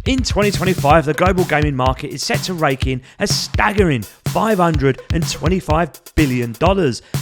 In 2025, the global gaming market is set to rake in a staggering $525 billion.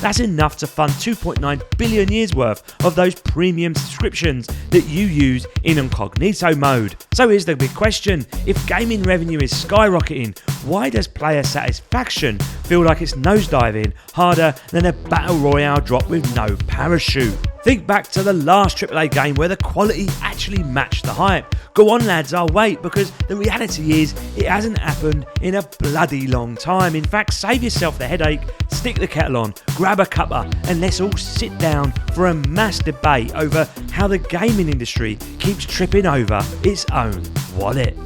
That's enough to fund 2.9 billion years worth of those premium subscriptions that you use in incognito mode. So here's the big question: if gaming revenue is skyrocketing, why does player satisfaction feel like it's nosediving harder than a battle royale drop with no parachute? Think back to the last AAA game where the quality actually matched the hype. Go on lads, I'll wait, because the reality is it hasn't happened in a bloody long time. In fact, save yourself the headache, stick the kettle on, grab a cuppa, and let's all sit down for a mass debate over how the gaming industry keeps tripping over its own wallet.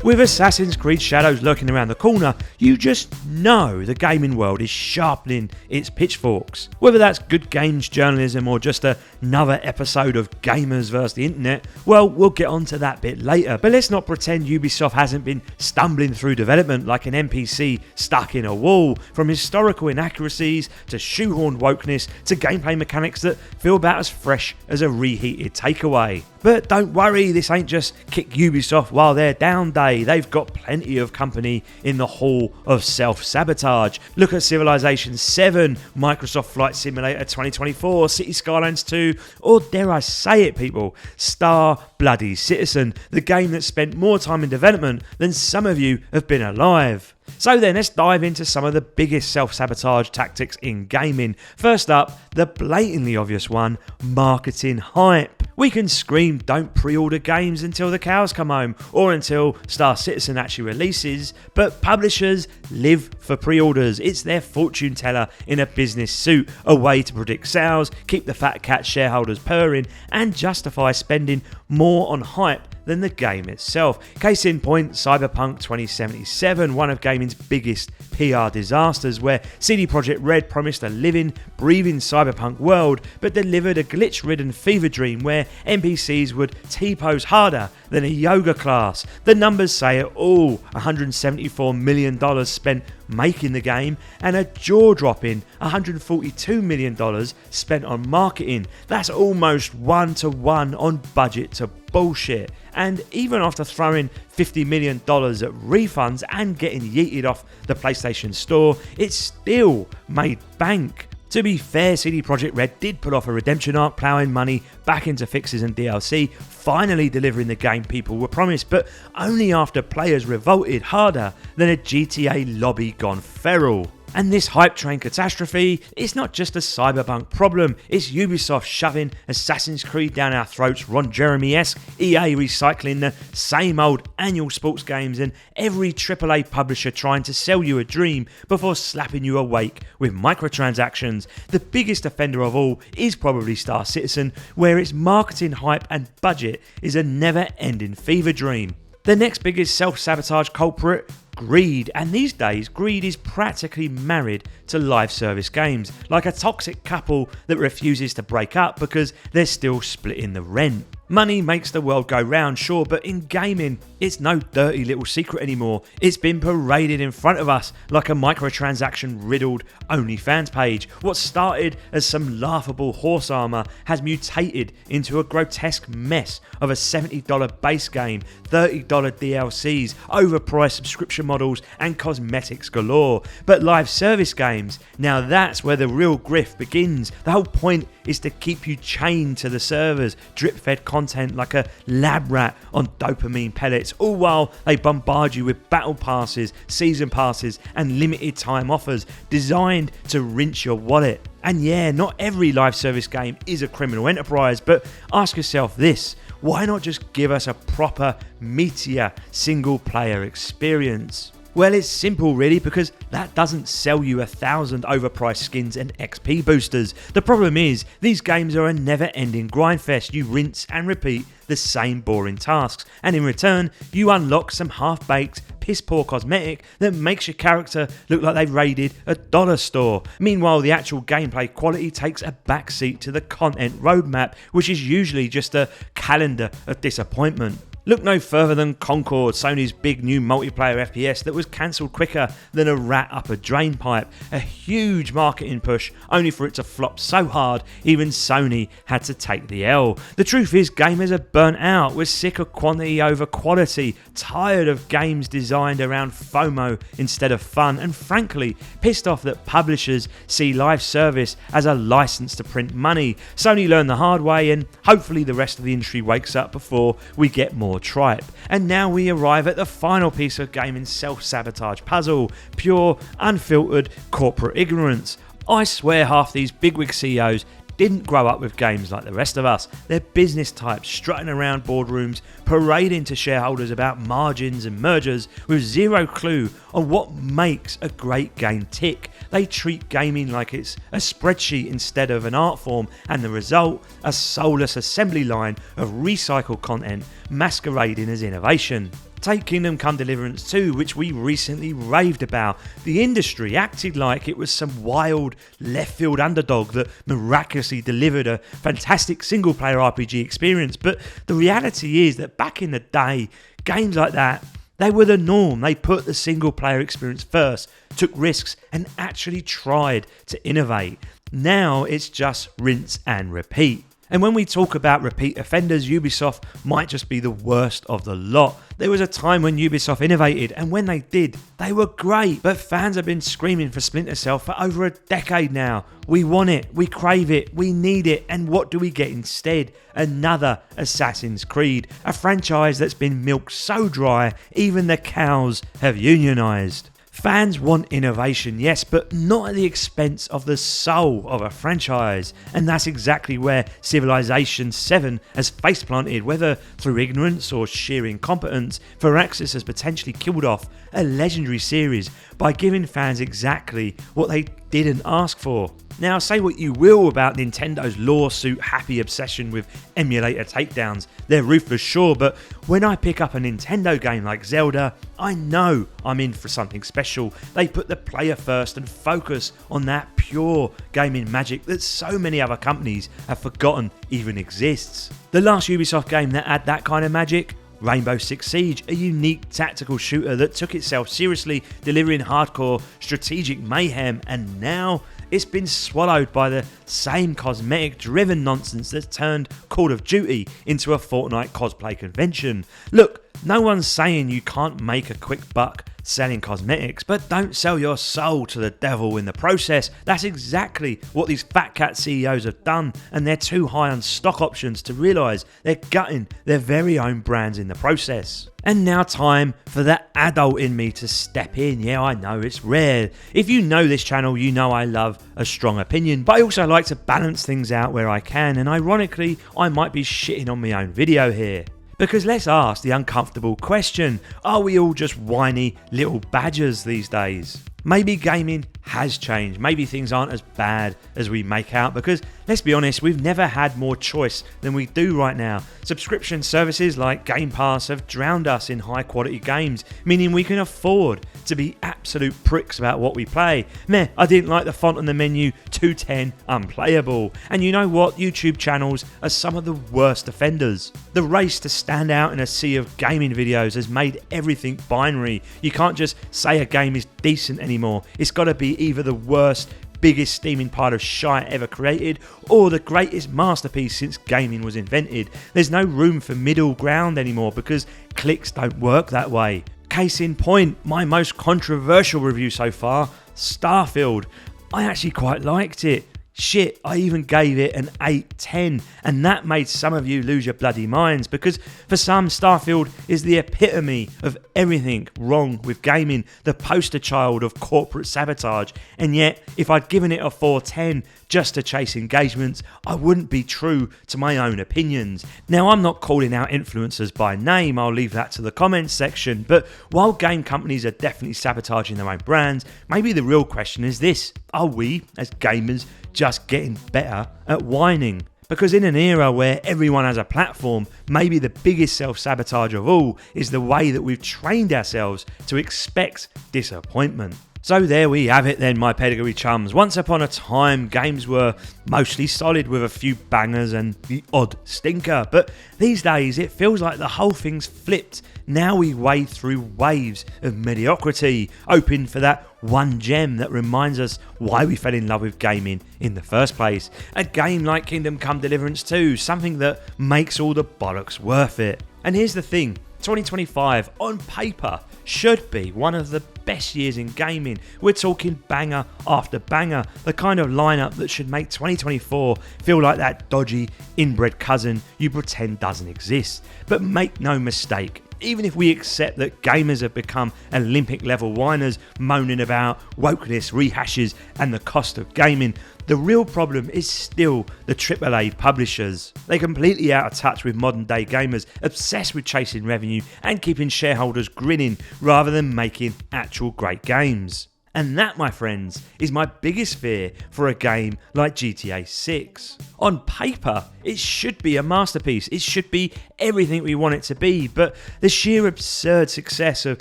With Assassin's Creed Shadows lurking around the corner, you just know the gaming world is sharpening its pitchforks. Whether that's good games journalism or just another episode of Gamers vs the Internet, well, we'll get onto that bit later. But let's not pretend Ubisoft hasn't been stumbling through development like an NPC stuck in a wall, from historical inaccuracies to shoehorned wokeness to gameplay mechanics that feel about as fresh as a reheated takeaway. But don't worry, this ain't just kick Ubisoft while they're down day. They've got plenty of company in the hall of self-sabotage. Look at Civilization 7, Microsoft Flight Simulator 2024, City Skylines 2, or dare I say it people, Star Bloody Citizen, the game that spent more time in development than some of you have been alive. So then, let's dive into some of the biggest self-sabotage tactics in gaming. First up, the blatantly obvious one, marketing hype. We can scream don't pre-order games until the cows come home or until Star Citizen actually releases, but publishers live for pre-orders. It's their fortune teller in a business suit, a way to predict sales, keep the fat cat shareholders purring, and justify spending more on hype than the game itself. Case in point, Cyberpunk 2077, one of gaming's biggest PR disasters, where CD Projekt Red promised a living, breathing cyberpunk world, but delivered a glitch-ridden fever dream where NPCs would T-pose harder than a yoga class. The numbers say it all: $174 million spent making the game and a jaw-dropping $142 million spent on marketing. That's almost 1-to-1 on budget to bullshit. And even after throwing $50 million at refunds and getting yeeted off the PlayStation Store, it still made bank. To be fair, CD Projekt Red did pull off a redemption arc, ploughing money back into fixes and DLC, finally delivering the game people were promised, but only after players revolted harder than a GTA lobby gone feral. And this hype train catastrophe, it's not just a Cyberpunk problem, it's Ubisoft shoving Assassin's Creed down our throats, Ron Jeremy-esque, EA recycling the same old annual sports games, and every AAA publisher trying to sell you a dream before slapping you awake with microtransactions. The biggest offender of all is probably Star Citizen, where its marketing hype and budget is a never-ending fever dream. The next biggest self-sabotage culprit, greed. And these days, greed is practically married to live service games, like a toxic couple that refuses to break up because they're still splitting the rent. Money makes the world go round, sure, but in gaming, it's no dirty little secret anymore. It's been paraded in front of us like a microtransaction-riddled OnlyFans page. What started as some laughable horse armour has mutated into a grotesque mess of a $70 base game, $30 DLCs, overpriced subscription models, and cosmetics galore. But live service games, now that's where the real grift begins. The whole point is to keep you chained to the servers, drip-fed content like a lab rat on dopamine pellets, all while they bombard you with battle passes, season passes, and limited time offers designed to rinse your wallet. And yeah, not every live service game is a criminal enterprise, but ask yourself this: why not just give us a proper, meatier single-player experience? Well, it's simple really, because that doesn't sell you 1,000 overpriced skins and XP boosters. The problem is, these games are a never-ending grindfest. You rinse and repeat the same boring tasks, and in return, you unlock some half-baked, piss-poor cosmetic that makes your character look like they raided a dollar store. Meanwhile, the actual gameplay quality takes a backseat to the content roadmap, which is usually just a calendar of disappointment. Look no further than Concord, Sony's big new multiplayer FPS that was cancelled quicker than a rat up a drain pipe. A huge marketing push, only for it to flop so hard even Sony had to take the L. The truth is, gamers are burnt out. We're sick of quantity over quality, tired of games designed around FOMO instead of fun, and frankly pissed off that publishers see live service as a license to print money. Sony learned the hard way, and hopefully the rest of the industry wakes up before we get more tripe. And now we arrive at the final piece of gaming's self-sabotage puzzle: pure, unfiltered corporate ignorance. I swear half these bigwig CEOs didn't grow up with games like the rest of us. They're business types strutting around boardrooms, parading to shareholders about margins and mergers with zero clue on what makes a great game tick. They treat gaming like it's a spreadsheet instead of an art form, and the result, a soulless assembly line of recycled content masquerading as innovation. Take Kingdom Come Deliverance 2, which we recently raved about. The industry acted like it was some wild left-field underdog that miraculously delivered a fantastic single-player RPG experience, but the reality is that back in the day, games like that, they were the norm. They put the single-player experience first, took risks, and actually tried to innovate. Now it's just rinse and repeat. And when we talk about repeat offenders, Ubisoft might just be the worst of the lot. There was a time when Ubisoft innovated, and when they did, they were great. But fans have been screaming for Splinter Cell for over a decade now. We want it, we crave it, we need it, and what do we get instead? Another Assassin's Creed, a franchise that's been milked so dry, even the cows have unionised. Fans want innovation, yes, but not at the expense of the soul of a franchise. And that's exactly where Civilization 7 has face-planted, whether through ignorance or sheer incompetence. Firaxis has potentially killed off a legendary series by giving fans exactly what they didn't ask for. Now, say what you will about Nintendo's lawsuit-happy obsession with emulator takedowns. They're ruthless, sure, but when I pick up a Nintendo game like Zelda, I know I'm in for something special. They put the player first and focus on that pure gaming magic that so many other companies have forgotten even exists. The last Ubisoft game that had that kind of magic? Rainbow Six Siege, a unique tactical shooter that took itself seriously, delivering hardcore strategic mayhem, and now it's been swallowed by the same cosmetic-driven nonsense that's turned Call of Duty into a Fortnite cosplay convention. Look, no one's saying you can't make a quick buck selling cosmetics, but don't sell your soul to the devil in the process. That's exactly what these fat cat CEOs have done, and they're too high on stock options to realise they're gutting their very own brands in the process. And now time for the adult in me to step in. Yeah, I know it's rare. If you know this channel, you know I love a strong opinion, but I also like to balance things out where I can, and ironically, I might be shitting on my own video here. Because let's ask the uncomfortable question: are we all just whiny little badgers these days? Maybe gaming has changed. Maybe things aren't as bad as we make out, because let's be honest, we've never had more choice than we do right now. Subscription services like Game Pass have drowned us in high quality games, meaning we can afford to be absolute pricks about what we play. Meh, I didn't like the font on the menu, 210, unplayable. And you know what? YouTube channels are some of the worst offenders. The race to stand out in a sea of gaming videos has made everything binary. You can't just say a game is decent anymore. It's got to be either the worst, biggest steaming pile of shite ever created, or the greatest masterpiece since gaming was invented. There's no room for middle ground anymore, because clicks don't work that way. Case in point, my most controversial review so far, Starfield. I actually quite liked it. Shit, I even gave it an 8/10, and that made some of you lose your bloody minds, because for some, Starfield is the epitome of everything wrong with gaming, the poster child of corporate sabotage. And yet, if I'd given it a 4/10 just to chase engagements, I wouldn't be true to my own opinions. Now, I'm not calling out influencers by name, I'll leave that to the comments section, but while game companies are definitely sabotaging their own brands, maybe the real question is this: are we, as gamers, just getting better at whining? Because in an era where everyone has a platform, maybe the biggest self-sabotage of all is the way that we've trained ourselves to expect disappointment. So there we have it then, my pedigree chums. Once upon a time, games were mostly solid with a few bangers and the odd stinker. But these days, it feels like the whole thing's flipped. Now we wade through waves of mediocrity, hoping for that one gem that reminds us why we fell in love with gaming in the first place. A game like Kingdom Come Deliverance 2, something that makes all the bollocks worth it. And here's the thing, 2025 on paper should be one of the best years in gaming. We're talking banger after banger, the kind of lineup that should make 2024 feel like that dodgy inbred cousin you pretend doesn't exist. But make no mistake, even if we accept that gamers have become Olympic level whiners moaning about wokeness, rehashes and the cost of gaming, the real problem is still the AAA publishers. They're completely out of touch with modern day gamers, obsessed with chasing revenue and keeping shareholders grinning rather than making actual great games. And that, my friends, is my biggest fear for a game like GTA 6. On paper, it should be a masterpiece. It should be everything we want it to be. But the sheer absurd success of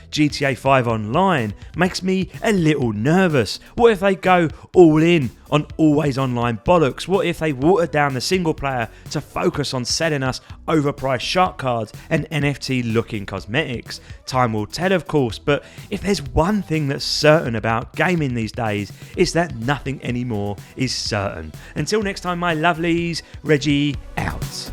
GTA 5 Online makes me a little nervous. What if they go all in on always online bollocks? What if they water down the single player to focus on selling us overpriced shark cards and NFT looking cosmetics? Time will tell, of course, but if there's one thing that's certain about gaming these days, it's that nothing anymore is certain. Until next time, my lovelies, Reggie out.